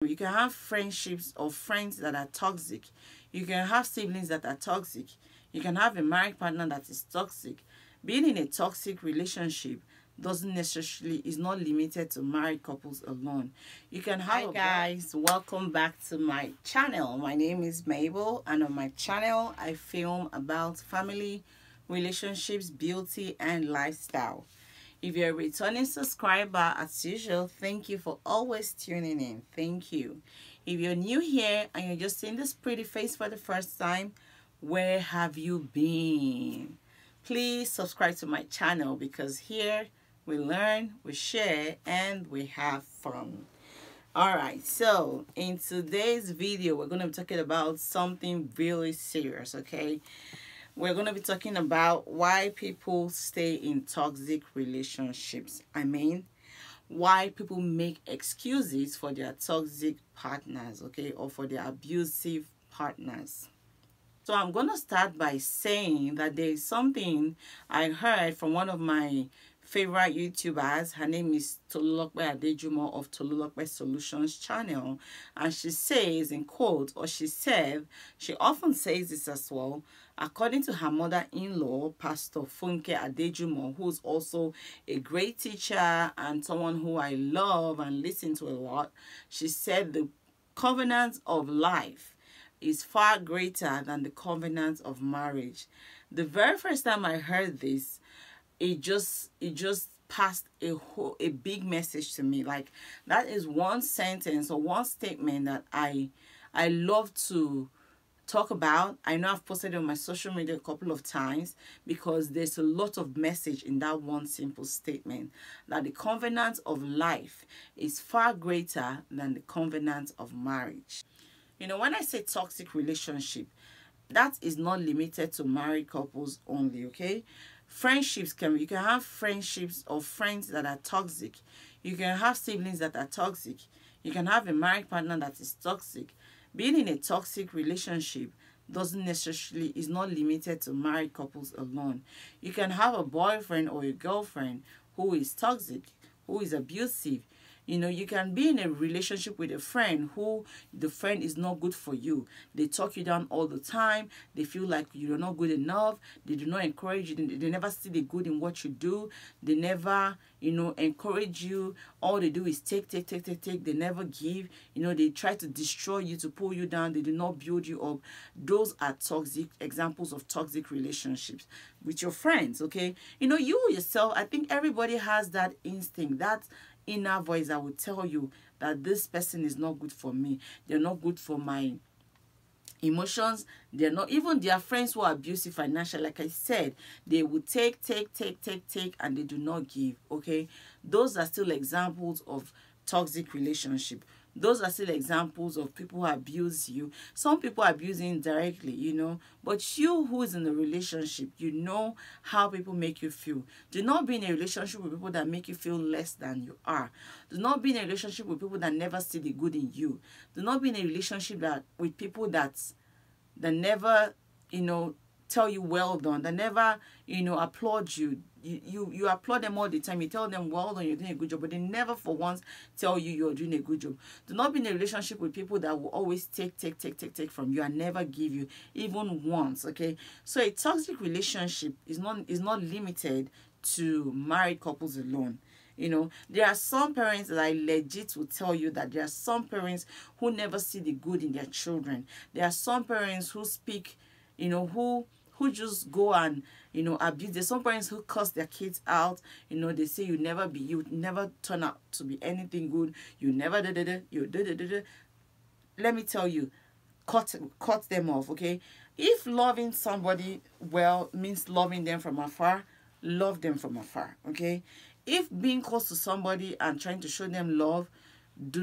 You can have friendships or friends that are toxic. You can have siblings that are toxic. You can have a married partner that is toxic. Being in a toxic relationship doesn't necessarily is not limited to married couples alone. You can have Hi guys, welcome back to my channel. My name is Mabel, and on my channel I film about family, relationships, beauty and lifestyle. If you're a returning subscriber, as usual, thank you for always tuning in. Thank you. If you're new here and you're just seeing this pretty face for the first time, where have you been? Please subscribe to my channel because here we learn, we share, and we have fun. Alright, so in today's video, we're going to be talking about something really serious, okay? We're going to be talking about why people stay in toxic relationships. I mean, why people make excuses for their toxic partners, okay, or for their abusive partners. So I'm going to start by saying that there is something I heard from one of my favorite YouTubers. Her name is Tolulokpe Adejumo of Tolulokpe Solutions channel, and she says, in quote, or she said, she often says this as well, according to her mother-in-law, Pastor Funke Adejumo, who's also a great teacher and someone who I love and listen to a lot. She said the covenant of life is far greater than the covenant of marriage. The very first time I heard this, it just passed a big message to me. Like, that is one sentence or one statement that I love to talk about. I know I've posted it on my social media a couple of times because there's a lot of message in that one simple statement, that the covenant of life is far greater than the covenant of marriage. You know, when I say toxic relationship, that is not limited to married couples only, okay? Friendships you can have friendships or friends that are toxic. You can have siblings that are toxic. You can have a married partner that is toxic. Being in a toxic relationship doesn't necessarily is not limited to married couples alone. You can have a boyfriend or a girlfriend who is toxic, who is abusive. You know, you can be in a relationship with a friend who the friend is not good for you. They talk you down all the time. They feel like you're not good enough. They do not encourage you. They never see the good in what you do. They never, you know, encourage you. All they do is take. They never give. You know, they try to destroy you, to pull you down. They do not build you up. Those are toxic examples of toxic relationships with your friends, okay? You know, you yourself, I think everybody has that instinct, that inner voice that will tell you that this person is not good for me. They're not good for my emotions. They're not, even their friends who are abusive financially, like I said, they will take, and they do not give, okay? Those are still examples of toxic relationship. Those are still examples of people who abuse you. Some people abuse indirectly, you know. But you who is in a relationship, you know how people make you feel. Do not be in a relationship with people that make you feel less than you are. Do not be in a relationship with people that never see the good in you. Do not be in a relationship with people that never, you know, tell you well done, that never, you know, applaud you. You applaud them all the time. You tell them well done, you're doing a good job, but they never for once tell you you're doing a good job. Do not be in a relationship with people that will always take from you and never give you even once, okay? So a toxic relationship is not limited to married couples alone. You know, there are some parents that I legit will tell you that there are some parents who never see the good in their children. There are some parents who speak, you know, who just go and, you know, abuse. There's some parents who curse their kids out. You know, they say you never turn out to be anything good. You never Let me tell you, cut them off, okay? If loving somebody well means loving them from afar, love them from afar, okay? If being close to somebody and trying to show them love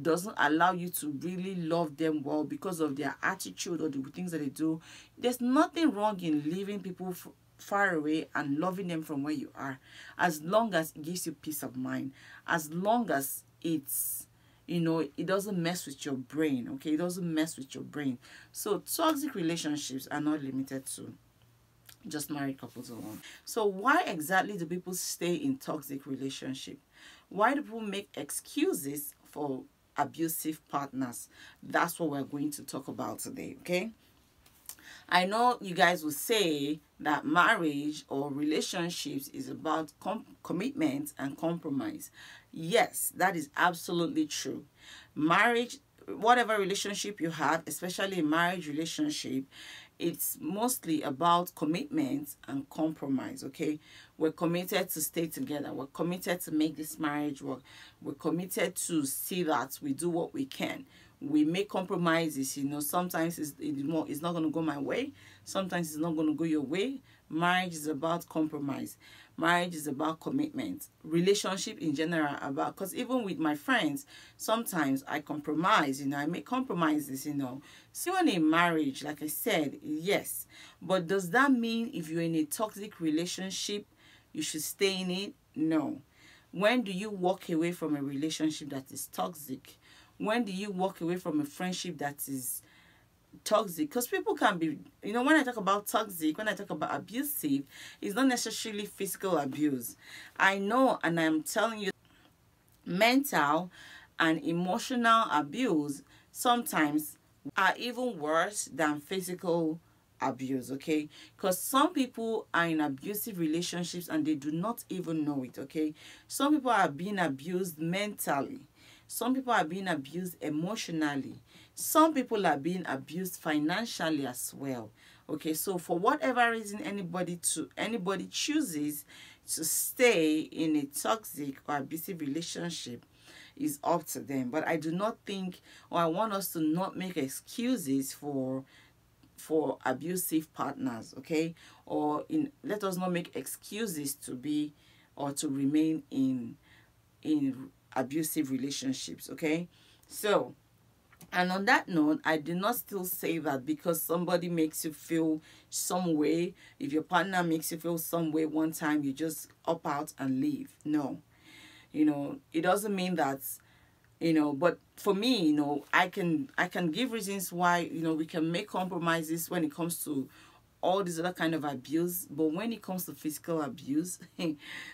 doesn't allow you to really love them well because of their attitude or the things that they do, there's nothing wrong in leaving people far away and loving them from where you are, as long as it gives you peace of mind, as long as it's, you know, it doesn't mess with your brain, okay? It doesn't mess with your brain. So toxic relationships are not limited to just married couples alone. So why exactly do people stay in toxic relationship? Why do people make excuses for abusive partners. That's what we're going to talk about today, okay? I know you guys will say that marriage or relationships is about commitment and compromise. Yes, that is absolutely true. Marriage, whatever relationship you have, especially a marriage relationship, it's mostly about commitment and compromise, okay? We're committed to stay together. We're committed to make this marriage work. We're committed to see that we do what we can. We make compromises, sometimes it's not going to go my way. Sometimes it's not going to go your way. Marriage is about compromise. Marriage is about commitment. Relationship in general about, because even with my friends, sometimes I compromise, I make compromises, So in a marriage, like I said, yes. But does that mean if you're in a toxic relationship, you should stay in it? No. When do you walk away from a relationship that is toxic? When do you walk away from a friendship that is toxic? Because people can be, when I talk about toxic, when I talk about abusive, it's not necessarily physical abuse. I know, and I'm telling you, mental and emotional abuse sometimes are even worse than physical abuse, okay? Because some people are in abusive relationships and they do not even know it, okay? Some people are being abused mentally. Some people are being abused emotionally. Some people are being abused financially as well. Okay, so for whatever reason anybody chooses to stay in a toxic or abusive relationship is up to them. But I do not think, or I want us to not make excuses for abusive partners, okay? Or let us not make excuses to be or to remain in abusive relationships, okay? So, and on that note, I do not still say that because somebody makes you feel some way, if your partner makes you feel some way one time, you just up out and leave. No. It doesn't mean that, but for me, I can give reasons why, we can make compromises when it comes to all these other kind of abuse. But when it comes to physical abuse,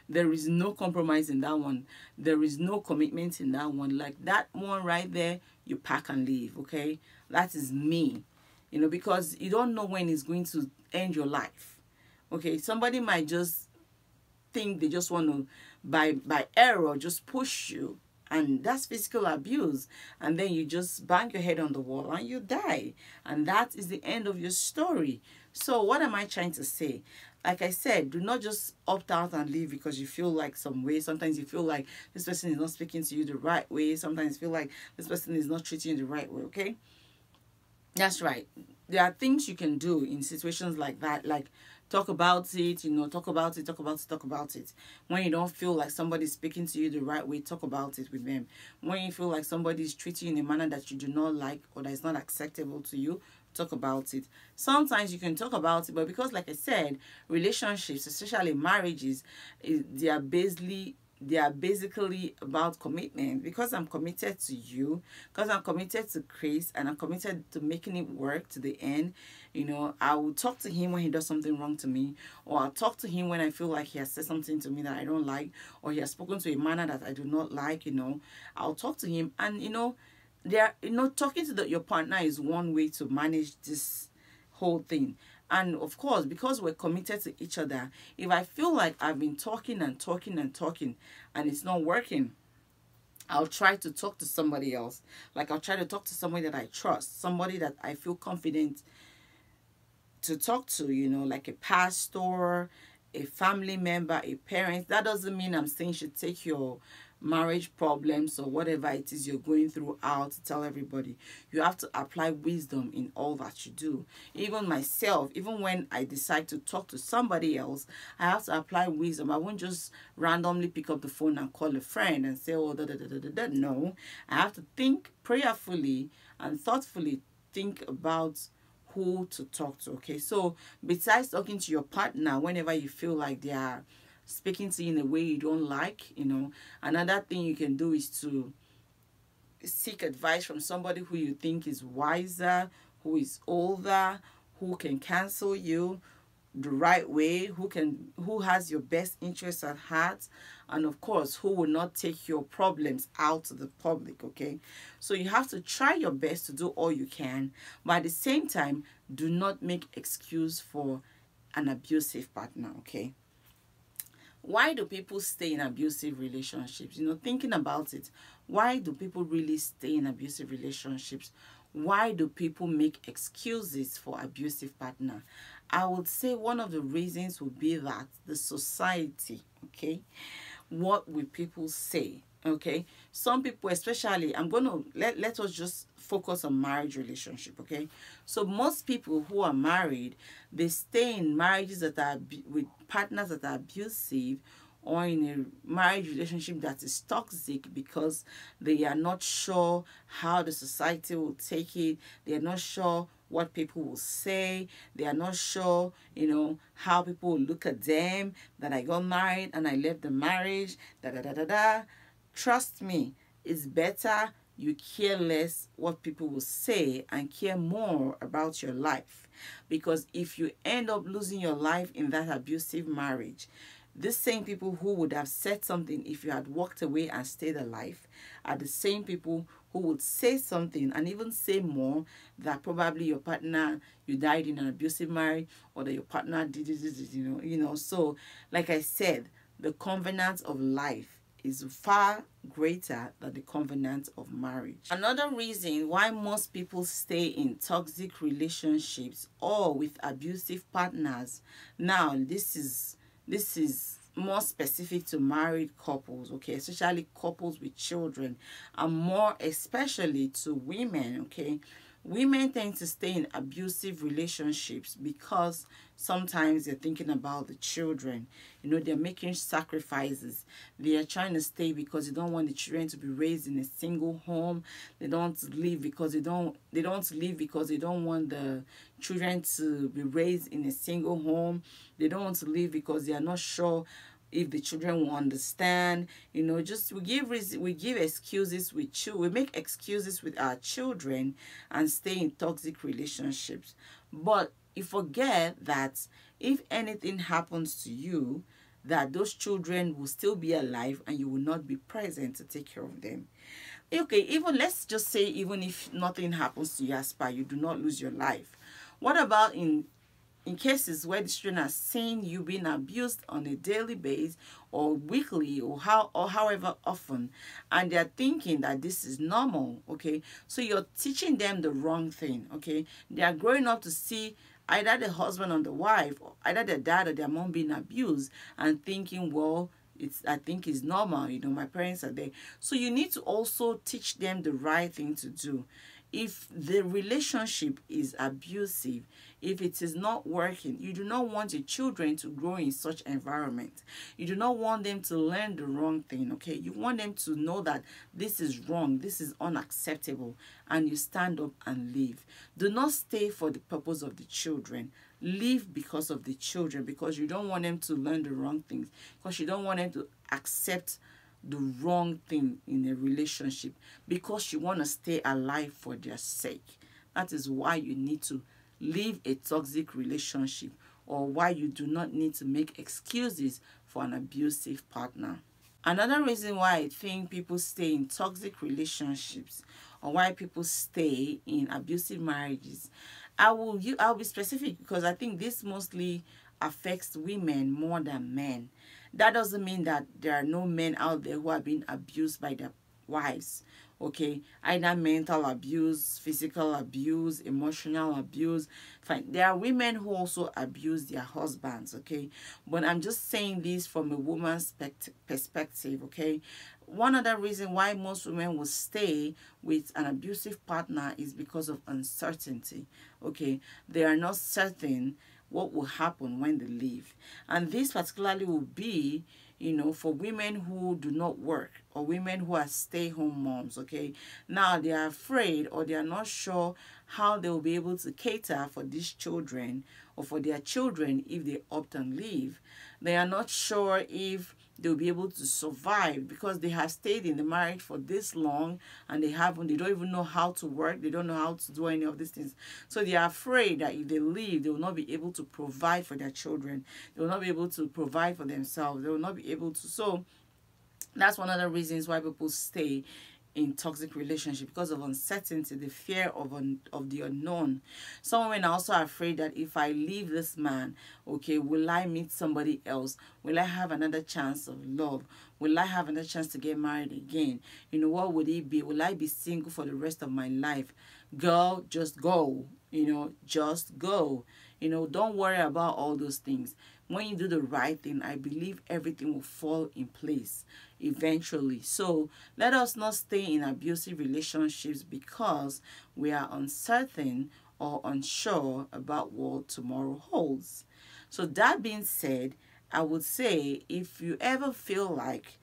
there is no compromise in that one. There is no commitment in that one. Like that one right there, you pack and leave, okay? That is me, because you don't know when it's going to end your life, okay? Somebody might just think they just want to, by error, just push you, and that's physical abuse, and then you just bang your head on the wall and you die, and that is the end of your story. So what am I trying to say? Like I said, do not just opt out and leave because you feel like some way. Sometimes you feel like this person is not speaking to you the right way. Sometimes you feel like this person is not treating you the right way, okay? That's right. There are things you can do in situations like that, like talk about it, talk about it, talk about it, talk about it. When you don't feel like somebody's speaking to you the right way, talk about it with them. When you feel like somebody's treating you in a manner that you do not like or that is not acceptable to you, talk about it. Sometimes you can talk about it, but because, like I said, relationships, especially marriages, they are basically about commitment. Because I'm committed to you, because I'm committed to Chris, and I'm committed to making it work to the end. I will talk to him when he does something wrong to me, or I'll talk to him when I feel like he has said something to me that I don't like, or he has spoken to a manner that I do not like. I'll talk to him, and talking to your partner is one way to manage this whole thing. And of course, because we're committed to each other, if I feel like I've been talking and talking and talking and it's not working, I'll try to talk to somebody else. Like I'll try to talk to somebody that I trust, somebody that I feel confident to talk to, like a pastor, a family member, a parent. That doesn't mean I'm saying you should take your marriage problems or whatever it is you're going through out to tell everybody. You have to apply wisdom in all that you do. Even myself, even when I decide to talk to somebody else, I have to apply wisdom. I won't just randomly pick up the phone and call a friend and say, oh, da, da, da, da, da, da. No, I have to think prayerfully and thoughtfully think about who to talk to, okay? So besides talking to your partner whenever you feel like they are speaking to you in a way you don't like, another thing you can do is to seek advice from somebody who you think is wiser, who is older, who can counsel you the right way, who has your best interests at heart, and of course who will not take your problems out to the public. Okay, so you have to try your best to do all you can, but at the same time, do not make excuse for an abusive partner. Okay, why do people stay in abusive relationships? Thinking about it, why do people really stay in abusive relationships? Why do people make excuses for abusive partner? I would say one of the reasons would be that the society. Okay, what will people say? Okay, some people, especially, I'm going to let us just focus on marriage relationship. Okay, so most people who are married, they stay in marriages that are with partners that are abusive, or in a marriage relationship that is toxic, because they are not sure how the society will take it. They are not sure what people will say. They are not sure, how people will look at them, that I got married and I left the marriage, da da da da da. Trust me, it's better you care less what people will say and care more about your life. Because if you end up losing your life in that abusive marriage, these same people who would have said something if you had walked away and stayed alive are the same people who would say something and even say more, that probably your partner, you died in an abusive marriage, or that your partner did it. So like I said, the covenant of life is far greater than the covenant of marriage. Another reason why most people stay in toxic relationships or with abusive partners, now this is more specific to married couples, okay, especially couples with children, and more especially to women. Okay, women tend to stay in abusive relationships because sometimes they're thinking about the children. They're making sacrifices. They are trying to stay because they don't want the children to be raised in a single home. They don't leave because they don't want the children to be raised in a single home. They don't want to leave because they are not sure if the children will understand. Just we give excuses with we make excuses with our children and stay in toxic relationships. But you forget that if anything happens to you, that those children will still be alive and you will not be present to take care of them. Okay, even let's just say, even if nothing happens to you, as per, you do not lose your life. What about in cases where the children are seeing you being abused on a daily basis, or weekly, or however often, and they're thinking that this is normal? Okay, so you're teaching them the wrong thing. Okay, they are growing up to see either the husband or the wife, or either their dad or their mom being abused, and thinking, well, I think it's normal, my parents are there. So you need to also teach them the right thing to do. If the relationship is abusive, if it is not working, you do not want your children to grow in such environment. You do not want them to learn the wrong thing. Okay, you want them to know that this is wrong, this is unacceptable, and you stand up and leave. Do not stay for the purpose of the children. Leave because of the children, because you don't want them to learn the wrong things, because you don't want them to accept the wrong thing in a relationship, because you want to stay alive for their sake. That is why you need to leave a toxic relationship, or why you do not need to make excuses for an abusive partner. Another reason why I think people stay in toxic relationships, or why people stay in abusive marriages, I'll be specific, because I think this mostly affects women more than men. That doesn't mean that there are no men out there who are being abused by their wives. Okay, either mental abuse, physical abuse, emotional abuse. Fine, there are women who also abuse their husbands. Okay, but I'm just saying this from a woman's perspective. Okay, one other reason why most women will stay with an abusive partner is because of uncertainty. Okay, they are not certain what will happen when they leave, and this particularly will be, for women who do not work, or women who are stay-home moms. Okay, now they are afraid, or they are not sure how they will be able to cater for these children, or for their children, if they opt and leave. They are not sure if they'll be able to survive, because they have stayed in the marriage for this long, and they don't even know how to work. They don't know how to do any of these things. So they are afraid that if they leave, they will not be able to provide for their children. They will not be able to provide for themselves. They will not be able to. So That's one of the reasons why people stay in toxic relationship, because of uncertainty, the fear of the unknown. Some women are also afraid that if I leave this man, okay, will I meet somebody else? Will I have another chance of love? Will I have another chance to get married again? You know, what would it be? Will I be single for the rest of my life? Girl, just go. You know, just go. You know, don't worry about all those things. When you do the right thing, I believe everything will fall in place eventually. So let us not stay in abusive relationships because we are uncertain or unsure about what tomorrow holds. So that being said, I would say if you ever feel like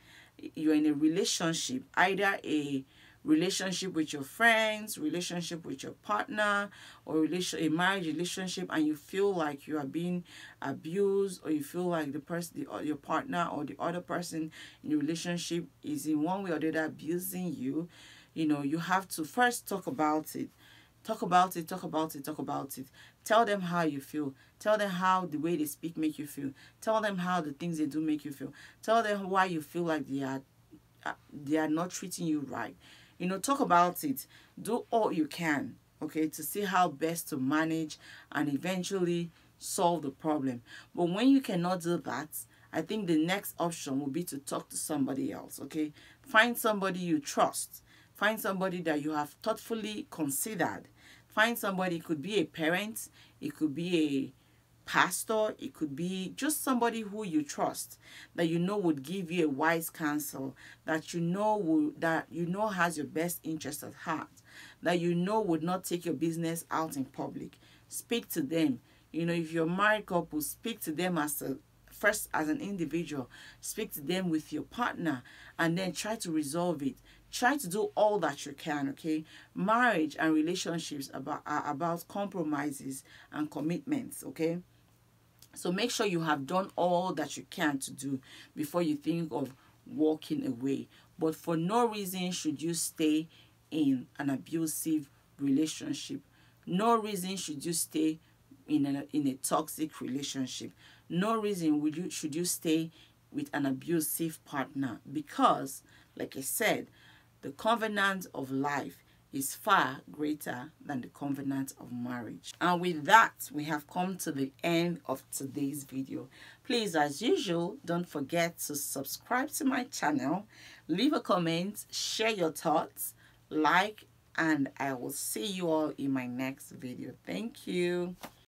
you're in a relationship, either a relationship with your friends, relationship with your partner, or a marriage relationship, and you feel like you are being abused, or you feel like the person, your partner or the other person in your relationship is in one way or the other abusing you, you know, you have to first talk about it. Talk about it, talk about it, talk about it. Tell them how you feel. Tell them how the way they speak make you feel. Tell them how the things they do make you feel. Tell them why you feel like they are not treating you right. You know, talk about it. Do all you can, okay, to see how best to manage and eventually solve the problem. But when you cannot do that, I think the next option will be to talk to somebody else, okay? Find somebody you trust. Find somebody that you have thoughtfully considered. Find somebody, it could be a parent, it could be a pastor, it could be just somebody who you trust, that you know would give you a wise counsel, that you know has your best interest at heart, that you know would not take your business out in public. Speak to them. You know, if you're a married couple, speak to them first as an individual. Speak to them with your partner and then try to resolve it. Try to do all that you can, okay? Marriage and relationships are about compromises and commitments, okay? So make sure you have done all that you can to do before you think of walking away. But for no reason should you stay in an abusive relationship. No reason should you stay in a toxic relationship. No reason should you stay with an abusive partner, because, like I said, the covenant of life is far greater than the covenant of marriage. And with that, we have come to the end of today's video. Please, as usual, don't forget to subscribe to my channel, leave a comment, share your thoughts, like, and I will see you all in my next video. Thank you.